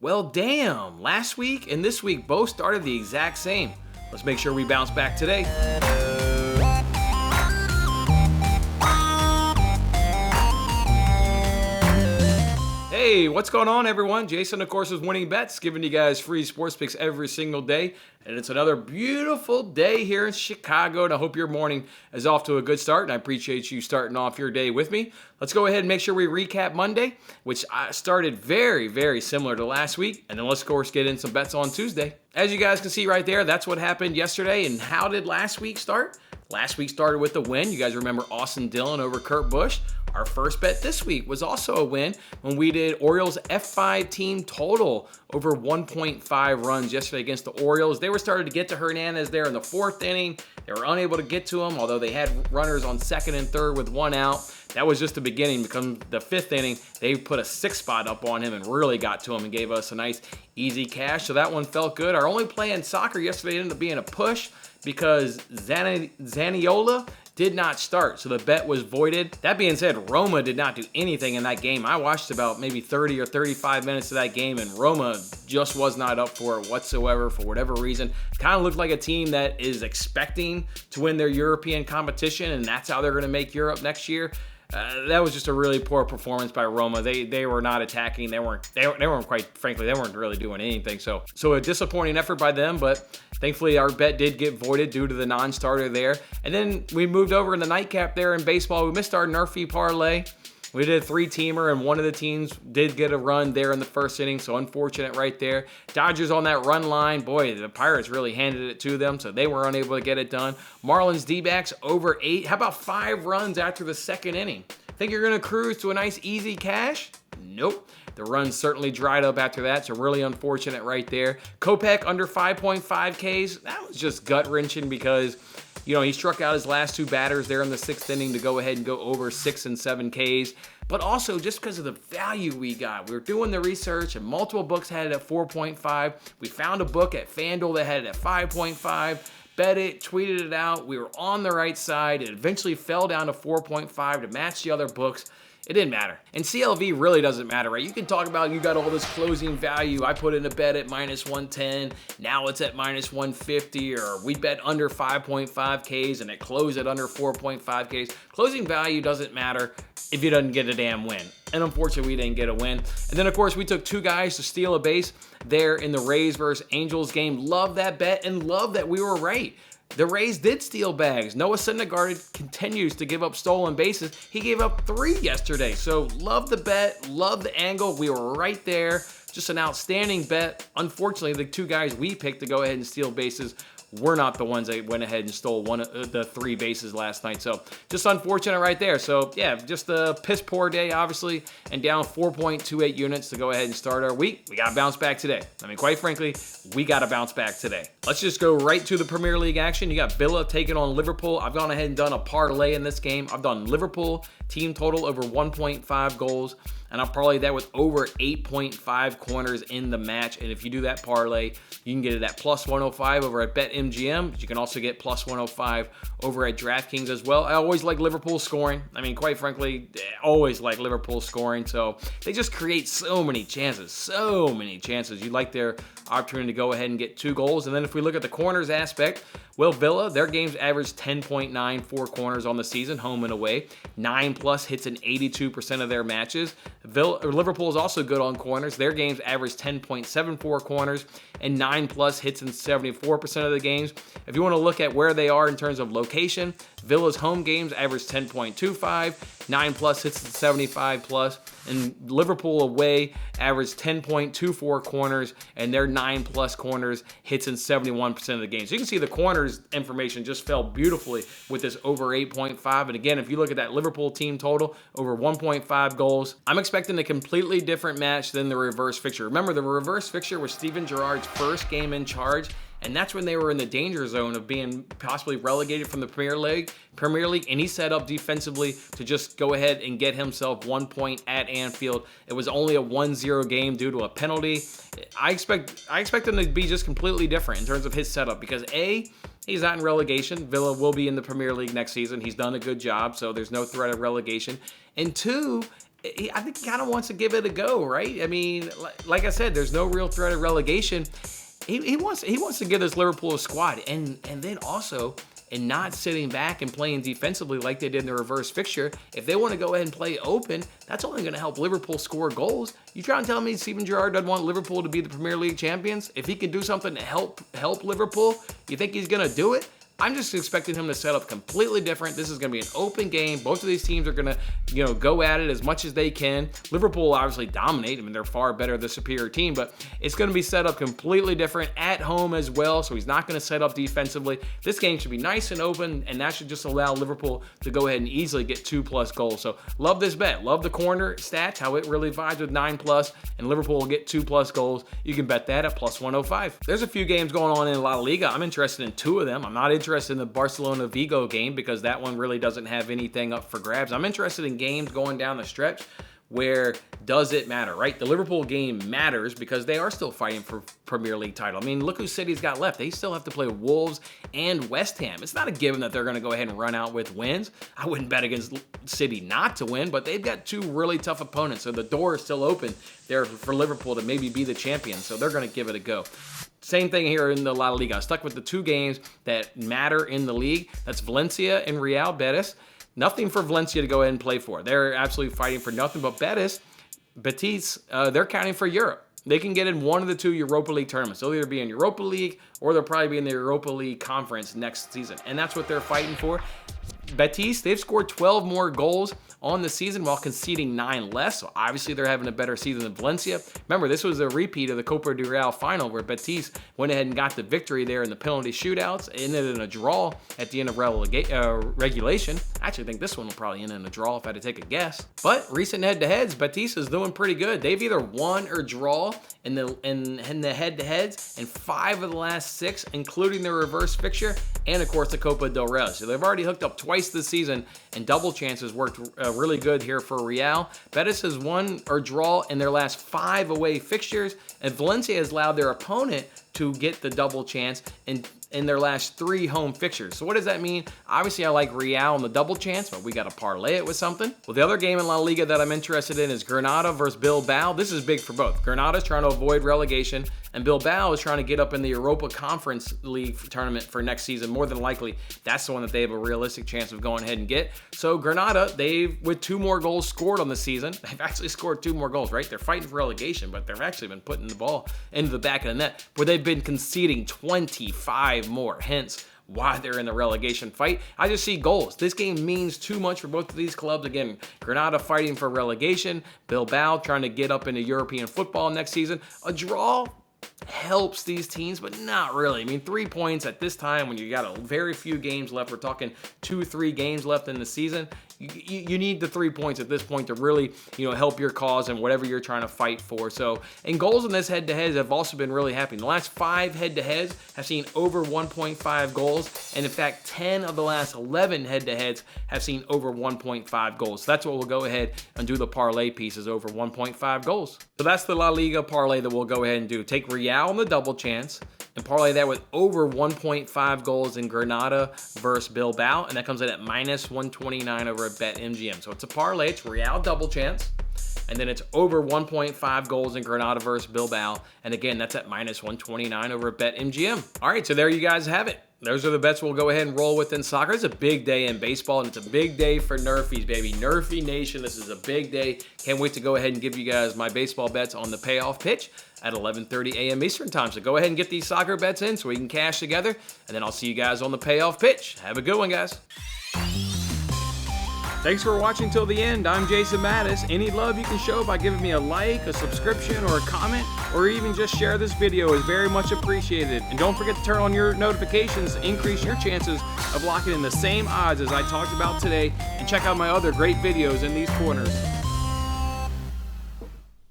Well, damn, last week and this week both started the exact same. Let's make sure we bounce back today. Hey, what's going on, everyone? Jason, of course, is Winning Bets, giving you guys free sports picks every single day. And it's another beautiful day here in Chicago, and I hope your morning is off to a good start, and I appreciate you starting off your day with me. Let's go ahead and make sure we recap Monday, which started very, very similar to last week. And then let's, of course, get in some bets on Tuesday. As you guys can see right there, that's what happened yesterday. And how did last week start? Last week started with a win. You guys remember Austin Dillon over Kurt Busch. Our first bet this week was also a win when we did Orioles F5 team total over 1.5 runs yesterday against the Orioles. They were starting to get to Hernandez there in the fourth inning. They were unable to get to him, although they had runners on second and third with one out. That was just the beginning. Because the fifth inning, they put a 6 spot up on him and really got to him and gave us a nice easy cash. So that one felt good. Our only play in soccer yesterday ended up being a push because Zaniola did not start, so the bet was voided. That being said, Roma did not do anything in that game. I watched about maybe 30 or 35 minutes of that game, and Roma just was not up for it whatsoever for whatever reason. Kind of looked like a team that is expecting to win their European competition, and that's how they're going to make Europe next year. That was just a really poor performance by Roma. They were not attacking. They weren't quite frankly, they weren't really doing anything. So a disappointing effort by them, but thankfully our bet did get voided due to the non-starter there. And then we moved over in the nightcap there in baseball. We missed our Nerfy parlay. We did a 3-teamer, and one of the teams did get a run there in the first inning, so unfortunate right there. Dodgers on that run line. Boy, the Pirates really handed it to them, so they were unable to get it done. Marlins D-backs over 8. How about 5 runs after the second inning? Think you're going to cruise to a nice easy cash? Nope. The runs certainly dried up after that, so really unfortunate right there. Kopech under 5.5 Ks. That was just gut-wrenching because he struck out his last 2 batters there in the 6th inning to go ahead and go over 6 and 7 Ks. But also just because of the value we got. We were doing the research and multiple books had it at 4.5. We found a book at FanDuel that had it at 5.5. Bet it, tweeted it out. We were on the right side. It eventually fell down to 4.5 to match the other books. It didn't matter. And CLV really doesn't matter, right? You can talk about you got all this closing value. I put in a bet at minus 110. Now it's at minus 150. Or we bet under 5.5 Ks and it closed at under 4.5 Ks. Closing value doesn't matter if you doesn't get a damn win. And unfortunately, we didn't get a win. And then, of course, we took 2 guys to steal a base there in the Rays versus Angels game. Love that bet and love that we were right. The Rays did steal bags. Noah Syndergaard continues to give up stolen bases. He gave up 3 yesterday. So love the bet, love the angle. We were right there. Just an outstanding bet. Unfortunately, the 2 guys we picked to go ahead and steal bases were not the ones that went ahead and stole one of the 3 bases last night. So just unfortunate right there. So yeah, just a piss poor day, obviously, and down 4.28 units to go ahead and start our week. We got to bounce back today. I mean, quite frankly, we got to bounce back today. Let's just go right to the Premier League action. You got Villa taking on Liverpool. I've gone ahead and done a parlay in this game. I've done Liverpool team total over 1.5 goals. And I'll parlay that with over 8.5 corners in the match. And if you do that parlay, you can get it at plus 105 over at BetMGM. You can also get plus 105 over at DraftKings as well. I always like Liverpool scoring. I mean, quite frankly, I always like Liverpool scoring. So they just create so many chances. You like their opportunity to go ahead and get 2 goals. And then if we look at the corners aspect, well, Villa, their games average 10.94 corners on the season, home and away. 9+ hits in 82% of their matches. Liverpool is also good on corners. Their games average 10.74 corners and 9+ hits in 74% of the games. If you want to look at where they are in terms of location, Villa's home games average 10.25, 9+ hits in 75+, and Liverpool away average 10.24 corners, and their 9+ corners hits in 71% of the games. So you can see the corners information just fell beautifully with this over 8.5. And again, if you look at that Liverpool team total, over 1.5 goals, I'm expecting a completely different match than the reverse fixture. Remember, the reverse fixture was Steven Gerrard's first game in charge, and that's when they were in the danger zone of being possibly relegated from the Premier League, and he set up defensively to just go ahead and get himself 1 point at Anfield. It was only a 1-0 game due to a penalty. I expect him to be just completely different in terms of his setup because A, he's not in relegation. Villa will be in the Premier League next season. He's done a good job, so there's no threat of relegation. And 2, I think he kind of wants to give it a go, right? I mean, like I said, there's no real threat of relegation. He wants to give this Liverpool squad, and then also, and not sitting back and playing defensively like they did in the reverse fixture. If they want to go ahead and play open, that's only going to help Liverpool score goals. You trying to tell me Steven Gerrard doesn't want Liverpool to be the Premier League champions? If he can do something to help Liverpool, you think he's going to do it? I'm just expecting him to set up completely different. This is going to be an open game. Both of these teams are going to, go at it as much as they can. Liverpool will obviously dominate. I mean, they're far better, the superior team, but it's going to be set up completely different at home as well, so he's not going to set up defensively. This game should be nice and open, and that should just allow Liverpool to go ahead and easily get 2+ goals. So love this bet. Love the corner stats, how it really vibes with 9+, and Liverpool will get 2+ goals. You can bet that at +105. There's a few games going on in La Liga. I'm interested in 2 of them. I'm not interested in the Barcelona-Vigo game because that one really doesn't have anything up for grabs. I'm interested in games going down the stretch where does it matter, right? The Liverpool game matters because they are still fighting for Premier League title. I mean, look who City's got left. They still have to play Wolves and West Ham. It's not a given that they're going to go ahead and run out with wins. I wouldn't bet against City not to win, but they've got 2 really tough opponents, so the door is still open there for Liverpool to maybe be the champion, so they're going to give it a go. Same thing here in the La Liga. Stuck with the 2 games that matter in the league. That's Valencia and Real Betis. Nothing for Valencia to go ahead and play for. They're absolutely fighting for nothing, but Betis, they're counting for Europe. They can get in one of the 2 Europa League tournaments. They'll either be in Europa League or they'll probably be in the Europa League Conference next season, and that's what they're fighting for. Betis, they've scored 12 more goals on the season while conceding 9 less, so obviously they're having a better season than Valencia. Remember, this was a repeat of the Copa del Real final where Betis went ahead and got the victory there in the penalty shootouts, ended in a draw at the end of regulation. I actually think this one will probably end in a draw if I had to take a guess. But recent head-to-heads, Betis is doing pretty good. They've either won or draw in the head-to-heads in 5 of the last 6, including the reverse fixture and, of course, the Copa del Rey. So they've already hooked up twice this season, and double chances worked really good here for Real. Betis has won or draw in their last 5 away fixtures, and Valencia has allowed their opponent to get the double chance in their last 3 home fixtures. So what does that mean? Obviously, I like Real on the double chance, but we got to parlay it with something. Well, the other game in La Liga that I'm interested in is Granada versus Bilbao. This is big for both. Granada's trying to avoid relegation, and Bilbao is trying to get up in the Europa Conference League tournament for next season. More than likely, that's the one that they have a realistic chance of going ahead and get. So Granada, with 2 more goals scored on the season, they've actually scored 2 more goals, right? They're fighting for relegation, but they've actually been putting the ball into the back of the net, where they've been conceding 25 more, hence why they're in the relegation fight. I just see goals. This game means too much for both of these clubs. Again, Granada fighting for relegation, Bilbao trying to get up into European football next season. A draw helps these teams, but not really. I mean, 3 points at this time when you got a very few games left. We're talking 2-3 games left in the season. You need the 3 points at this point to really, help your cause and whatever you're trying to fight for. So, and goals in this head-to-heads have also been really happy. The last 5 head-to-heads have seen over 1.5 goals, and in fact, 10 of the last 11 head-to-heads have seen over 1.5 goals. So that's what we'll go ahead and do the parlay pieces, over 1.5 goals. So that's the La Liga parlay that we'll go ahead and do. Take Real on the double chance and parlay that with over 1.5 goals in Granada versus Bilbao, and that comes in at -129 over at BetMGM. So it's a parlay. It's Real double chance, and then it's over 1.5 goals in Granada versus Bilbao, and again, that's at -129 over at BetMGM. All right, so there you guys have it. Those are the bets we'll go ahead and roll with in soccer. It's a big day in baseball, and it's a big day for Nerfies, baby. Nerfie Nation, this is a big day. Can't wait to go ahead and give you guys my baseball bets on the payoff pitch at 11:30 a.m. Eastern time. So go ahead and get these soccer bets in so we can cash together, and then I'll see you guys on the payoff pitch. Have a good one, guys. Thanks for watching till the end. I'm Jason Mattis. Any love you can show by giving me a like, a subscription, or a comment, or even just share this video is very much appreciated. And don't forget to turn on your notifications to increase your chances of locking in the same odds as I talked about today. And check out my other great videos in these corners.